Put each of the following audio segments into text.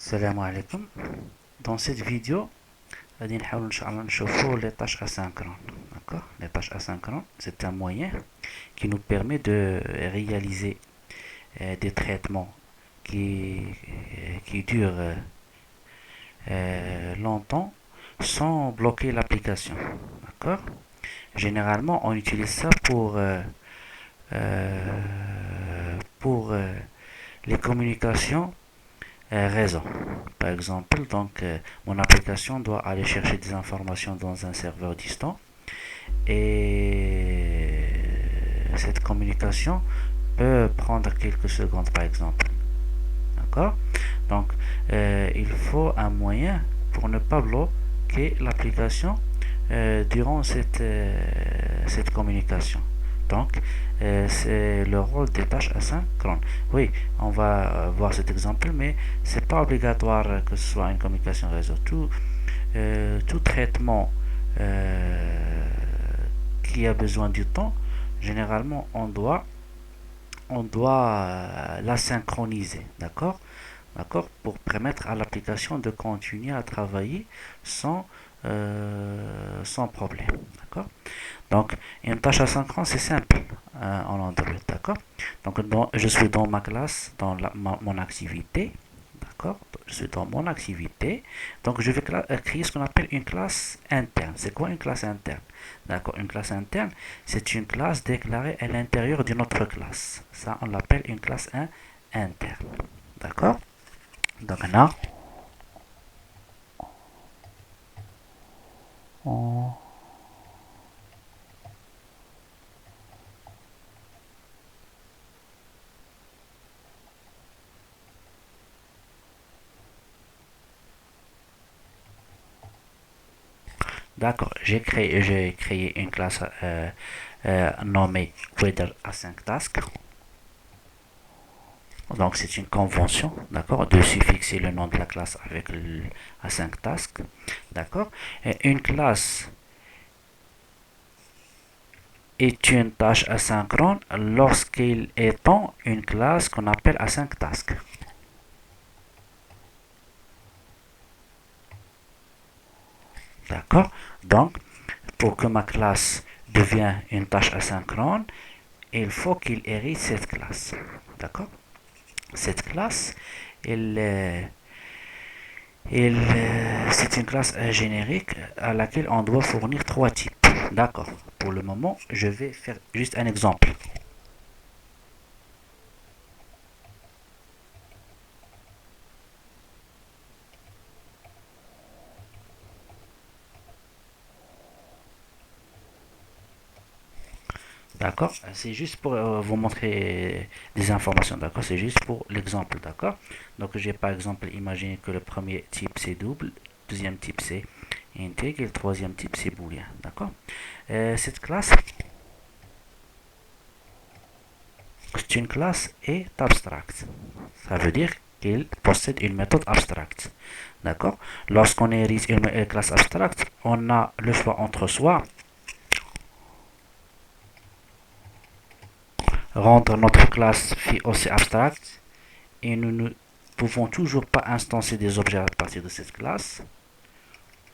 Salam alaikum. Dans cette vidéo, غادي نحاول إن شاء الله نشوفوا les tâches asynchrones. D'accord? Les tâches asynchrones, c'est un moyen qui nous permet de réaliser des traitements qui durent longtemps sans bloquer l'application. D'accord? Généralement, on utilise ça pour les communications réseau. Par exemple, donc mon application doit aller chercher des informations dans un serveur distant et cette communication peut prendre quelques secondes par exemple. D'accord? Donc il faut un moyen pour ne pas bloquer l'application durant cette communication. Donc, c'est le rôle des tâches asynchrones. Oui, on va voir cet exemple, mais c'est pas obligatoire que ce soit une communication réseau. Tout traitement qui a besoin du temps, généralement, on doit la synchroniser, d'accord? D'accord? Pour permettre à l'application de continuer à travailler sans problème, d'accord? Donc, une tâche asynchrone, c'est simple en Android, d'accord? Donc, je suis dans ma classe, dans mon activité, d'accord? Je suis dans mon activité. Donc, je vais créer ce qu'on appelle une classe interne. C'est quoi une classe interne? D'accord? Une classe interne, c'est une classe déclarée à l'intérieur d'une autre classe. Ça, on l'appelle une classe interne. D'accord? Donc, là, on D'accord, j'ai créé une classe nommée Weather Async Task. Donc c'est une convention, d'accord, de suffixer le nom de la classe avec le Async Task, d'accord. Et une classe est une tâche asynchrone lorsqu'il étend une classe qu'on appelle Async Task. D'accord. Donc pour que ma classe devienne une tâche asynchrone, il faut qu'il hérite cette classe. D'accord. Cette classe, c'est une classe générique à laquelle on doit fournir trois types. D'accord. Pour le moment, je vais faire juste un exemple. D'accord. C'est juste pour vous montrer des informations. D'accord. C'est juste pour l'exemple. D'accord. Donc, j'ai par exemple imaginé que le premier type c'est double, le deuxième type c'est intègre et le troisième type c'est booléen. D'accord. Cette classe, c'est une classe est abstracte. Ça veut dire qu'il possède une méthode abstracte. D'accord. Lorsqu'on hérite une classe abstracte, on a le choix entre soit rendre notre classe aussi abstracte et nous ne pouvons toujours pas instancier des objets à partir de cette classe,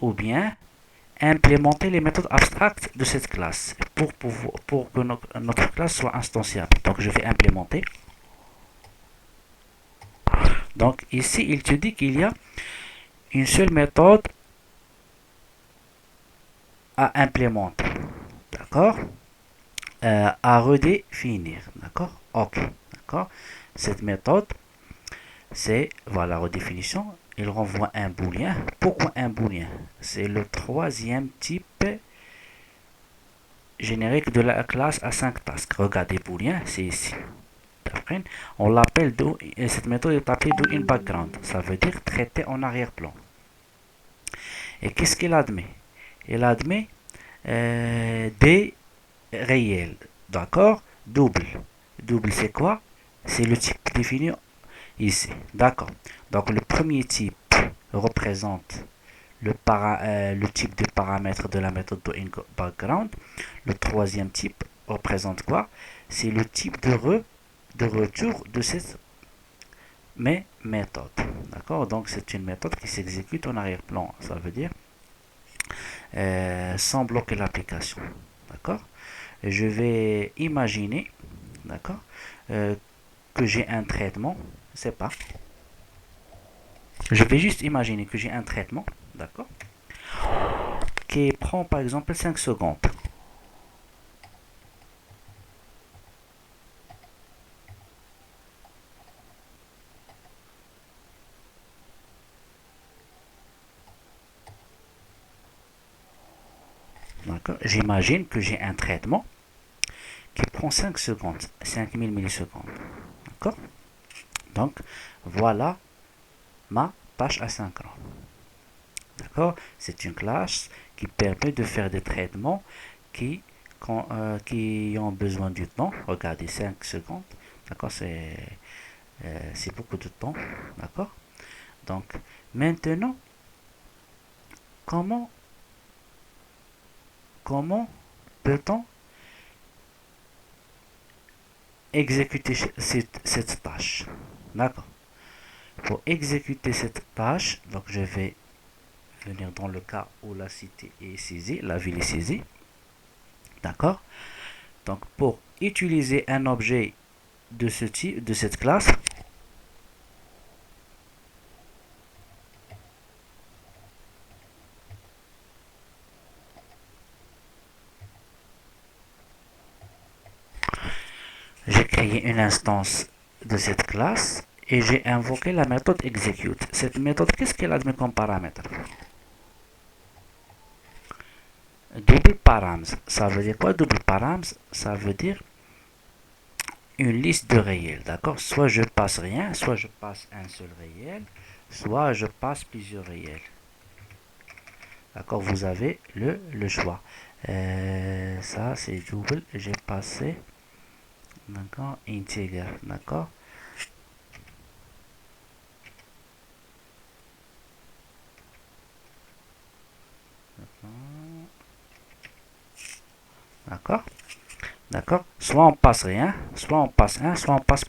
ou bien implémenter les méthodes abstractes de cette classe pour que notre classe soit instanciable. Donc je vais implémenter. Donc ici, il te dit qu'il y a une seule méthode à implémenter. D'accord. À redéfinir. D'accord. Ok. D'accord. Cette méthode, c'est, voilà, redéfinition. Il renvoie un booléen. Pourquoi un booléen? C'est le troisième type générique de la classe A5 task. Regardez, booléen, c'est ici. On l'appelle cette méthode est appelée do in background. Ça veut dire traiter en arrière-plan. Et qu'est-ce qu'il admet? Il admet des réels. D'accord. Double. Double, c'est quoi? C'est le type défini ici. D'accord. Donc le premier type représente le type de paramètre de la méthode doInBackground. Le troisième type représente quoi? C'est le type de retour de cette méthode. D'accord. D'accord? Donc c'est une méthode qui s'exécute en arrière-plan. Ça veut dire sans bloquer l'application. D'accord? Je vais imaginer, d'accord, que j'ai un traitement. C'est pas. Je vais juste imaginer que j'ai un traitement, d'accord, qui prend par exemple 5 secondes. J'imagine que j'ai un traitement qui prend 5 secondes, 5000 millisecondes. D'accord? Donc, voilà ma tâche asynchrone. D'accord? C'est une classe qui permet de faire des traitements qui, qui ont besoin du temps. Regardez, 5 secondes. D'accord? C'est beaucoup de temps. D'accord? Donc, maintenant, comment, comment peut-on exécuter cette tâche? D'accord? Pour exécuter cette tâche, donc je vais venir dans le cas où la cité est saisie, la ville est saisie. D'accord? Donc pour utiliser un objet de ce type, de cette classe, j'ai créé une instance de cette classe et j'ai invoqué la méthode execute. Cette méthode, qu'est-ce qu'elle admet comme paramètre? Double params. Ça veut dire quoi double params? Ça veut dire une liste de réels, d'accord? Soit je passe rien, soit je passe un seul réel, soit je passe plusieurs réels. D'accord? Vous avez le choix. Ça, c'est double. J'ai passé, d'accord, integer, d'accord? D'accord? D'accord? Soit on passe rien, soit on passe un, soit on passe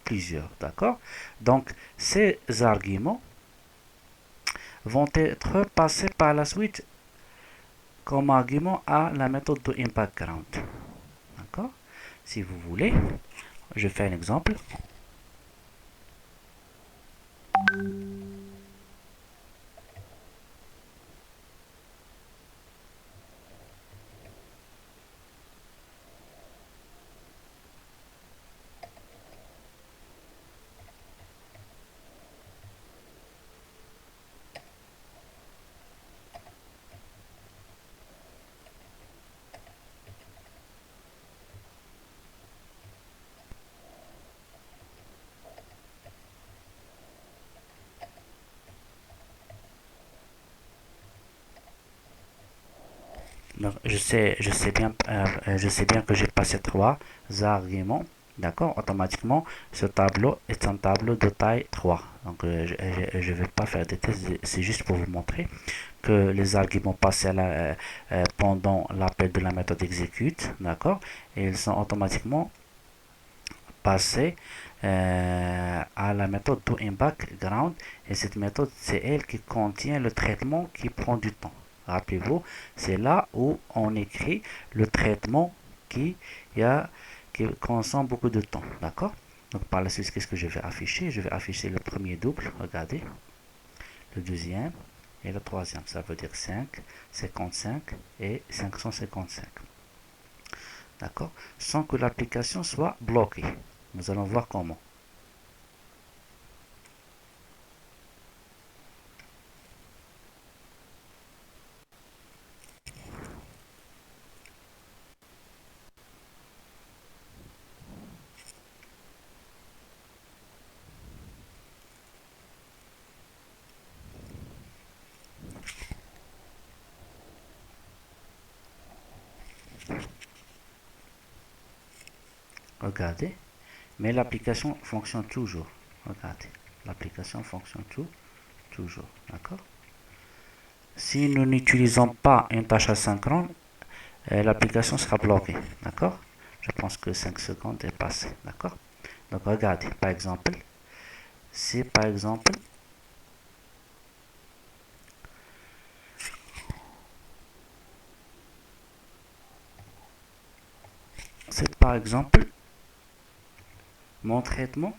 plusieurs. D'accord? Donc, ces arguments vont être passés par la suite comme argument à la méthode de background. D'accord? Si vous voulez, je fais un exemple. Donc, je sais bien que j'ai passé trois arguments. D'accord? Automatiquement, ce tableau est un tableau de taille 3. Donc, je ne vais pas faire des tests. C'est juste pour vous montrer que les arguments passés pendant l'appel de la méthode execute. D'accord? Et ils sont automatiquement passés à la méthode background. Et cette méthode, c'est elle qui contient le traitement qui prend du temps. Rappelez-vous, c'est là où on écrit le traitement qui, qui consomme beaucoup de temps. D'accord? Donc par la suite, qu'est-ce que je vais afficher? Je vais afficher le premier double, regardez, le deuxième et le troisième. Ça veut dire 5, 55 et 555. D'accord? Sans que l'application soit bloquée. Nous allons voir comment. Regardez. Mais l'application fonctionne toujours. Regardez. L'application fonctionne toujours. D'accord? Si nous n'utilisons pas une tâche asynchrone, l'application sera bloquée. D'accord? Je pense que 5 secondes est passé. D'accord? Donc regardez, par exemple, si par exemple par exemple, mon traitement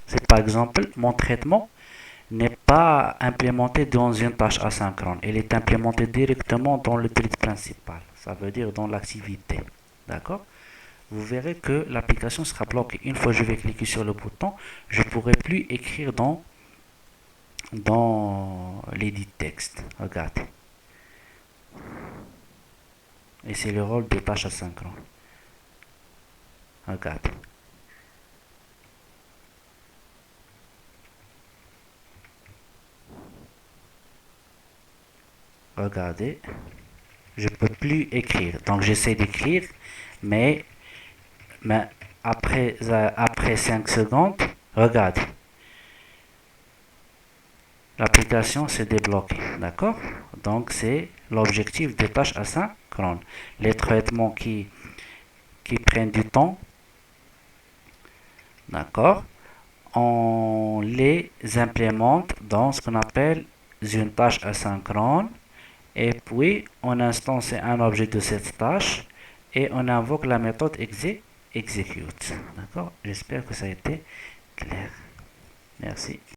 c'est par exemple mon traitement n'est pas implémenté dans une tâche asynchrone. Il est implémenté directement dans le thread principal. Ça veut dire dans l'activité. D'accord? Vous verrez que l'application sera bloquée. Une fois que je vais cliquer sur le bouton, je ne pourrai plus écrire dans l'édit texte. Regardez. Et c'est le rôle de tâche asynchrone. Regardez. Regardez. Je ne peux plus écrire. Donc j'essaie d'écrire, mais, après 5 secondes, regarde, l'application s'est débloquée. D'accord? Donc c'est l'objectif des tâches asynchrones. Les traitements qui prennent du temps, d'accord, on les implémente dans ce qu'on appelle une tâche asynchrone. Et puis, on instance un objet de cette tâche et on invoque la méthode execute. D'accord? J'espère que ça a été clair. Merci.